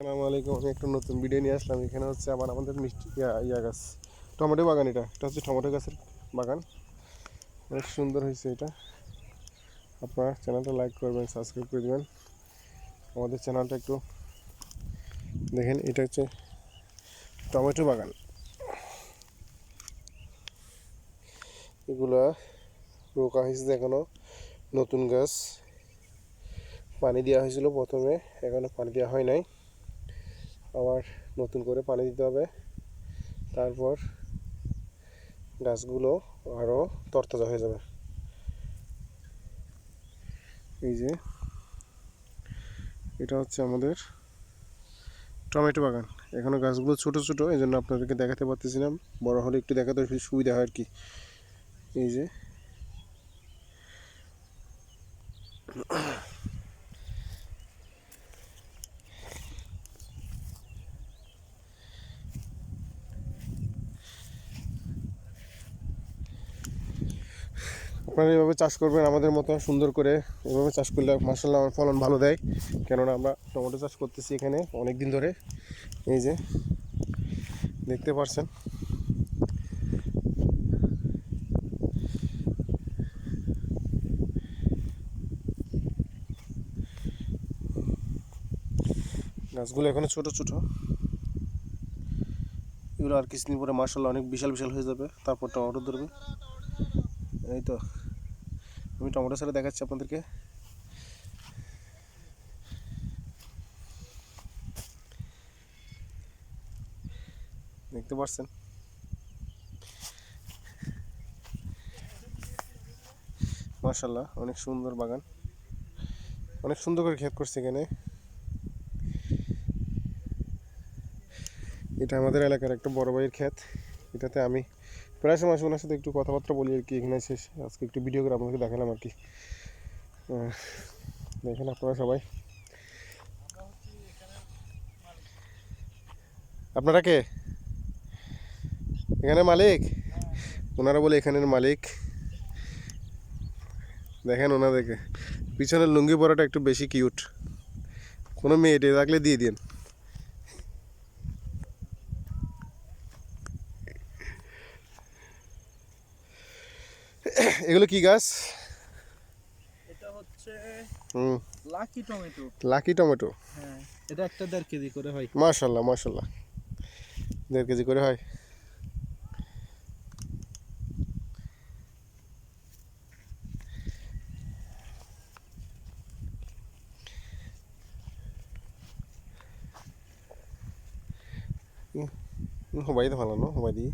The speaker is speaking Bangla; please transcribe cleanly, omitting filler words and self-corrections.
আসসালামু আলাইকুম। আমি একটা নতুন ভিডিও নিয়ে আসলাম। এখানে হচ্ছে আবার আমাদের মিষ্টি ইয়া গাছ, টমেটো বাগান। এটা হচ্ছে টমেটো গাছের বাগান। অনেক সুন্দর হয়েছে এটা। আপনারা চ্যানেলটা লাইক করবেন, সাবস্ক্রাইব করে দেবেন। আমাদের চ্যানেলটা একটু দেখেন। এটা হচ্ছে টমেটো বাগান। এগুলা রোকা হয়েছে এখনো নতুন গাছ। পানি দেওয়া হয়েছিল প্রথমে, এখনো পানি দেওয়া হয় নাই। আবার নতুন করে পানি দিতে হবে। তারপর গাছগুলো আরও তরতাজা হয়ে যাবে। এই যে এটা হচ্ছে আমাদের টমেটো বাগান। এখনো গাছগুলো ছোট ছোট, এই জন্য আপনাদেরকে দেখাতে পারতেছিলাম। বড় হলে একটু দেখাতে সুবিধা হয় আর কি। এই যে আপনারা এভাবে চাষ করবেন আমাদের মতো সুন্দর করে। এভাবে চাষ করলে মাশাআল্লাহ আমার ফলন ভালো দেয়, কেননা আমরা টমেটো চাষ করতেছি এখানে অনেক দিন ধরে। এই যে দেখতে পাচ্ছেন, গাছগুলো এখনো ছোট ছোট। এগুলো আর কিছুদিন পরে মাশাআল্লাহ অনেক বিশাল বিশাল হয়ে যাবে, তারপর টমেটো ধরবে। এই তো আমি টমেটো ছাড়া দেখাচ্ছি আপনাদেরকে। দেখতে পাচ্ছেন মাশাআল্লাহ অনেক সুন্দর বাগান, অনেক সুন্দর করে ক্ষেত করছে এখানে। এটা আমাদের এলাকার একটা বড় ভাইয়ের ক্ষেত। এটাতে আমি প্রায় সময় ওনার সাথে একটু কথাবার্তা বলি আর কি। এখানে শেষ আজকে একটু ভিডিও করে আপনাদেরকে দেখালাম আর কি। দেখেন আপনারা সবাই। আপনারা কে? এখানে মালিক? ওনারা বলে এখানের মালিক। দেখেন ওনাদেরকে, পিছনের লুঙ্গি পরাটা একটু বেশি কিউট। কোনো মেয়েটে থাকলে দিয়ে দিন। এগুলো কি গাছ? এটা হচ্ছে হুম, লাকি টমেটো। Lucky tomato. হ্যাঁ, এটা একটা 1.5 কেজি করে হয়। মাশাল্লাহ মাশাল্লাহ, 1.5 কেজি করে হয়। হবাই তো ভালো না, হবাই দিই।